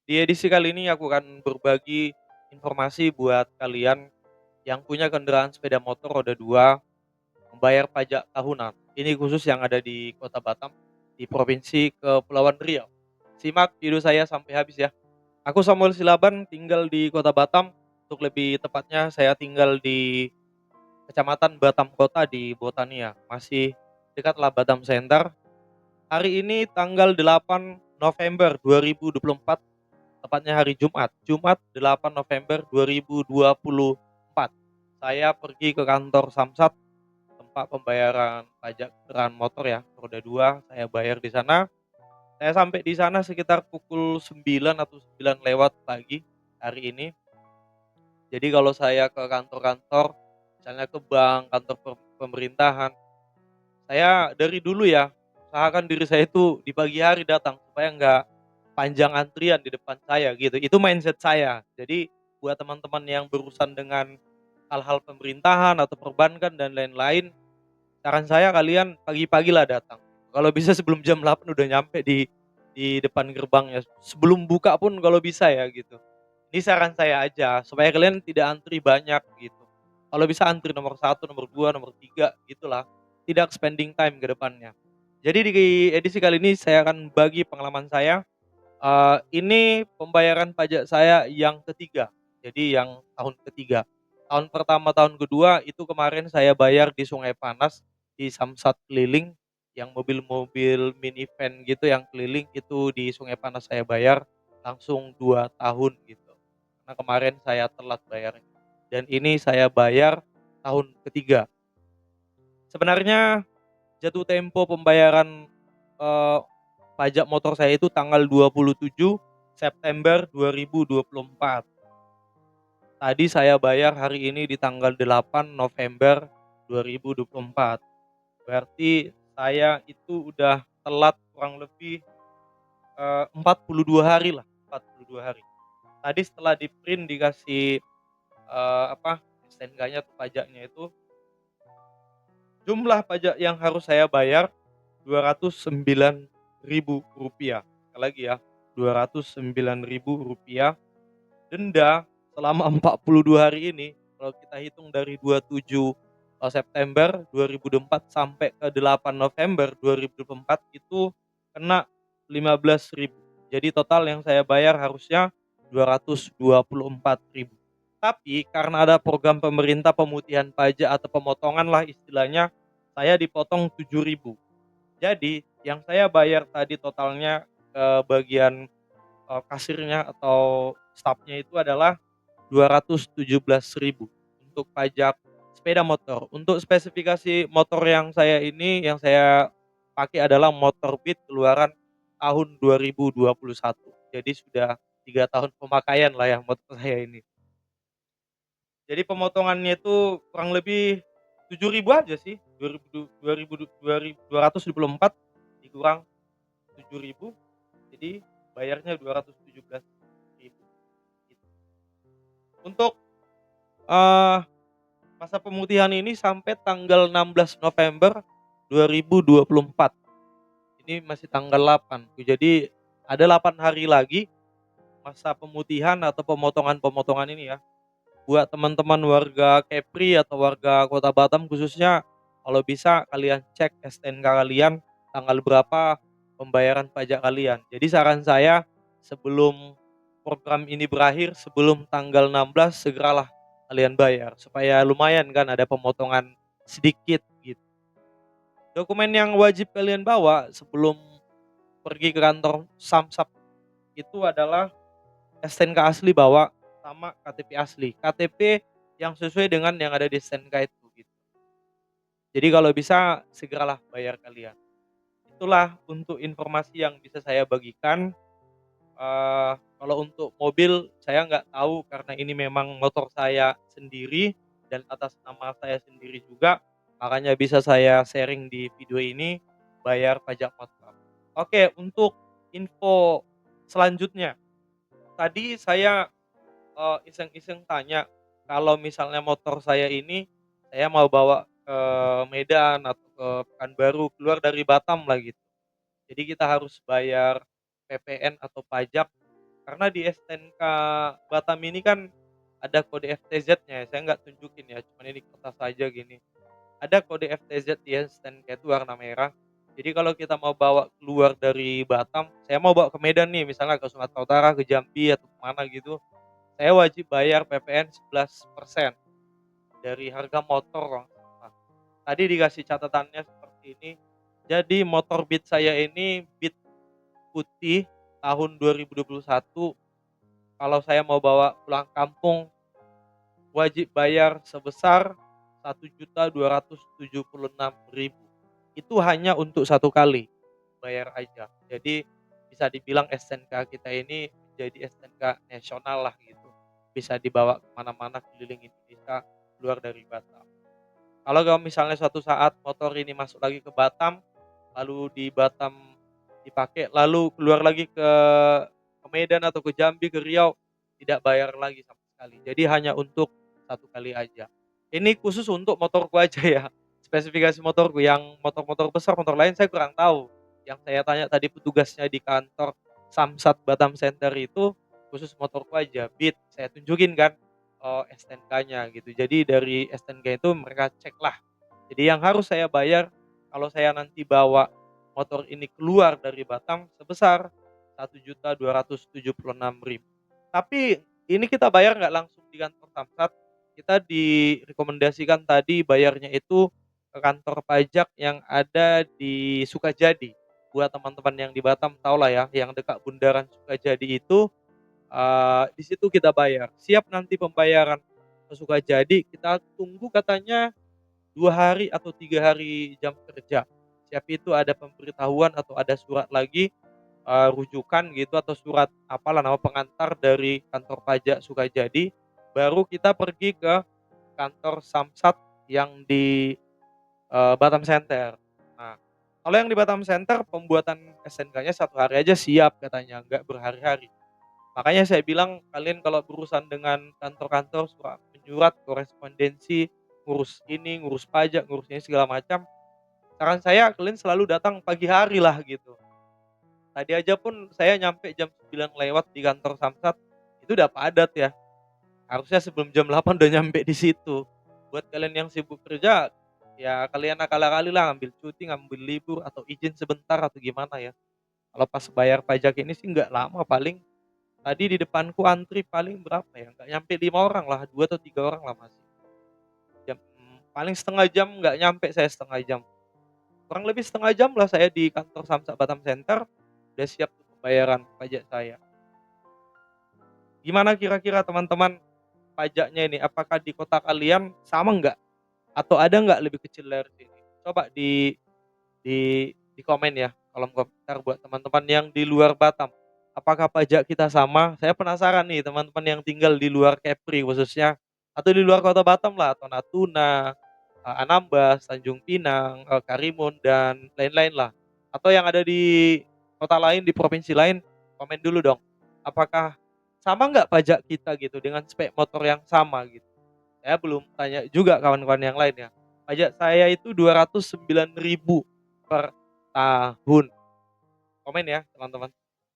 Di edisi kali ini aku akan berbagi informasi buat kalian yang punya kendaraan sepeda motor roda 2 membayar pajak tahunan. Ini khusus yang ada di Kota Batam, di Provinsi Kepulauan Riau. Simak video saya sampai habis ya. Aku Samuel Silaban tinggal di Kota Batam, untuk lebih tepatnya saya tinggal di Kecamatan Batam Kota di Botania, masih dekatlah Batam Center. Hari ini tanggal 8 November 2024. Tepatnya hari Jumat, Jumat 8 November 2024. Saya pergi ke kantor Samsat, tempat pembayaran pajak kendaraan motor ya, roda 2, saya bayar di sana. Saya sampai di sana sekitar pukul 9 atau 9 lewat pagi hari ini. Jadi kalau saya ke kantor-kantor, misalnya ke bank, kantor pemerintahan, saya dari dulu ya, usahakan diri saya itu di pagi hari datang supaya nggak panjang antrian di depan saya gitu, itu mindset saya. Jadi buat teman-teman yang berurusan dengan hal-hal pemerintahan atau perbankan dan lain-lain, saran saya kalian pagi-pagilah datang. Kalau bisa sebelum jam 8 udah nyampe di depan gerbangnya, sebelum buka pun kalau bisa ya gitu. Ini saran saya aja, supaya kalian tidak antri banyak gitu. Kalau bisa antri nomor satu, nomor 2, nomor 3 gitulah, tidak spending time ke depannya. Jadi di edisi kali ini saya akan bagi pengalaman saya, ini pembayaran pajak saya yang ketiga, jadi yang tahun ketiga. Tahun pertama, tahun kedua itu kemarin saya bayar di Sungai Panas, di Samsat keliling, yang mobil-mobil minivan gitu yang keliling itu di Sungai Panas saya bayar langsung 2 tahun gitu. Karena kemarin saya telat bayarnya dan ini saya bayar tahun ketiga. Sebenarnya jatuh tempo pembayaran, eee, pajak motor saya itu tanggal 27 September 2024. Tadi saya bayar hari ini di tanggal 8 November 2024. Berarti saya itu udah telat kurang lebih, 42 hari lah, 42 hari. Tadi setelah di-print dikasih, STNK-nya atau pajaknya itu, jumlah pajak yang harus saya bayar Rp209.000. Sekali lagi ya, Rp209.000 denda selama 42 hari ini. Kalau kita hitung dari 27, September 2024 sampai ke 8 November 2024 itu kena 15.000. Jadi total yang saya bayar harusnya 224.000. Tapi karena ada program pemerintah pemutihan pajak atau pemotongan lah istilahnya, saya dipotong 7.000. Jadi yang saya bayar tadi totalnya ke bagian, kasirnya atau stafnya itu adalah 217.000 untuk pajak sepeda motor. Untuk spesifikasi motor yang saya ini, yang saya pakai adalah motor Beat keluaran tahun 2021. Jadi sudah 3 tahun pemakaian lah ya motor saya ini. Jadi pemotongannya itu kurang lebih 7.000 aja sih, 2.224 dikurang 7.000, jadi bayarnya 217.000 gitu. Untuk, eee, masa pemutihan ini sampai tanggal 16 November 2024, ini masih tanggal 8, jadi ada 8 hari lagi masa pemutihan atau pemotongan-pemotongan ini ya. Buat teman-teman warga Kepri atau warga Kota Batam khususnya, kalau bisa kalian cek STNK kalian tanggal berapa pembayaran pajak kalian. Jadi saran saya sebelum program ini berakhir, sebelum tanggal 16 segeralah kalian bayar supaya lumayan kan ada pemotongan sedikit gitu. Dokumen yang wajib kalian bawa sebelum pergi ke kantor Samsat itu adalah STNK asli bawa, sama KTP asli. KTP yang sesuai dengan yang ada di STNK itu gitu. Jadi kalau bisa segeralah bayar kalian. Itulah untuk informasi yang bisa saya bagikan. Kalau untuk mobil saya nggak tahu karena ini memang motor saya sendiri dan atas nama saya sendiri juga, makanya bisa saya sharing di video ini, bayar pajak motor. Oke, untuk info selanjutnya, tadi saya iseng-iseng tanya, kalau misalnya motor saya ini, saya mau bawa ke Medan atau ke Pekanbaru, keluar dari Batam lah gitu. Jadi kita harus bayar PPN atau pajak Karena di STNK Batam ini kan ada kode FTZ-nya ya, saya nggak tunjukin ya, cuman ini kertas aja gini. Ada kode FTZ di STNK itu warna merah. Jadi kalau kita mau bawa keluar dari Batam, saya mau bawa ke Medan nih, misalnya ke Sumatera Utara, ke Jambi atau ke mana gitu, saya wajib bayar PPN 11% dari harga motor. Nah, tadi dikasih catatannya seperti ini. Jadi motor Beat saya ini Beat putih tahun 2021, kalau saya mau bawa pulang kampung wajib bayar sebesar 1.276.000. Itu hanya untuk satu kali bayar aja. Jadi bisa dibilang STNK kita ini menjadi STNK nasional lah gitu. Bisa dibawa kemana-mana keliling Indonesia keluar dari Batam. Kalau misalnya suatu saat motor ini masuk lagi ke Batam, lalu di Batam dipakai, lalu keluar lagi ke Medan atau ke Jambi, ke Riau, tidak bayar lagi sama sekali. Jadi hanya untuk satu kali aja. Ini khusus untuk motorku aja ya, spesifikasi motorku. Yang motor-motor besar, motor lain saya kurang tahu. Yang saya tanya tadi petugasnya di kantor Samsat Batam Center itu khusus motorku aja, Beat. Saya tunjukin kan, oh STNK-nya gitu. Jadi dari STNK itu mereka cek lah. Jadi yang harus saya bayar kalau saya nanti bawa motor ini keluar dari Batam sebesar 1.276.000. Tapi ini kita bayar nggak langsung di kantor Samsat, kita direkomendasikan tadi bayarnya itu ke kantor pajak yang ada di Sukajadi. Buat teman-teman yang di Batam tahulah ya, yang dekat Bundaran Sukajadi itu, di situ kita bayar. Siap nanti pembayaran ke Sukajadi, kita tunggu katanya 2 hari atau 3 hari jam kerja. Siap itu ada pemberitahuan atau ada surat lagi, rujukan gitu atau surat apalah nama pengantar dari kantor pajak Sukajadi, baru kita pergi ke kantor Samsat yang di, Batam Center. Nah, kalau yang di Batam Center pembuatan SNK-nya 1 hari aja siap katanya, nggak berhari-hari. Makanya saya bilang kalian kalau berurusan dengan kantor-kantor surat menyurat, korespondensi, ngurus ini, ngurus pajak, ngurus ini segala macam, saran saya kalian selalu datang pagi hari lah gitu. Tadi aja pun saya nyampe jam 9 lewat di kantor Samsat, itu udah padat ya. Harusnya sebelum jam 8 udah nyampe di situ. Buat kalian yang sibuk kerja, ya kalian akal-akali lah ngambil cuti, ngambil libur atau izin sebentar atau gimana ya. Kalau pas bayar pajak ini sih nggak lama, paling tadi di depanku antri paling berapa ya, nggak nyampe 5 orang lah, 2 atau 3 orang lah masih. Paling setengah jam, nggak nyampe saya setengah jam. Kurang lebih setengah jam lah saya di kantor Samsat Batam Center, udah siap tuh pembayaran pajak saya. Gimana kira-kira teman-teman pajaknya ini, apakah di kota kalian sama nggak? Atau ada nggak lebih kecil dari sini? Coba di komen ya, kolom komentar buat teman-teman yang di luar Batam. Apakah pajak kita sama? Saya penasaran nih teman-teman yang tinggal di luar Kepri khususnya, atau di luar kota Batam lah, atau Natuna, Anambas, Tanjung Pinang, Karimun dan lain-lain lah. Atau yang ada di kota lain, di provinsi lain, komen dulu dong. Apakah sama nggak pajak kita gitu dengan spek motor yang sama gitu? Saya belum tanya juga kawan-kawan yang lain ya. Pajak saya itu 209.000 per tahun. Komen ya teman-teman.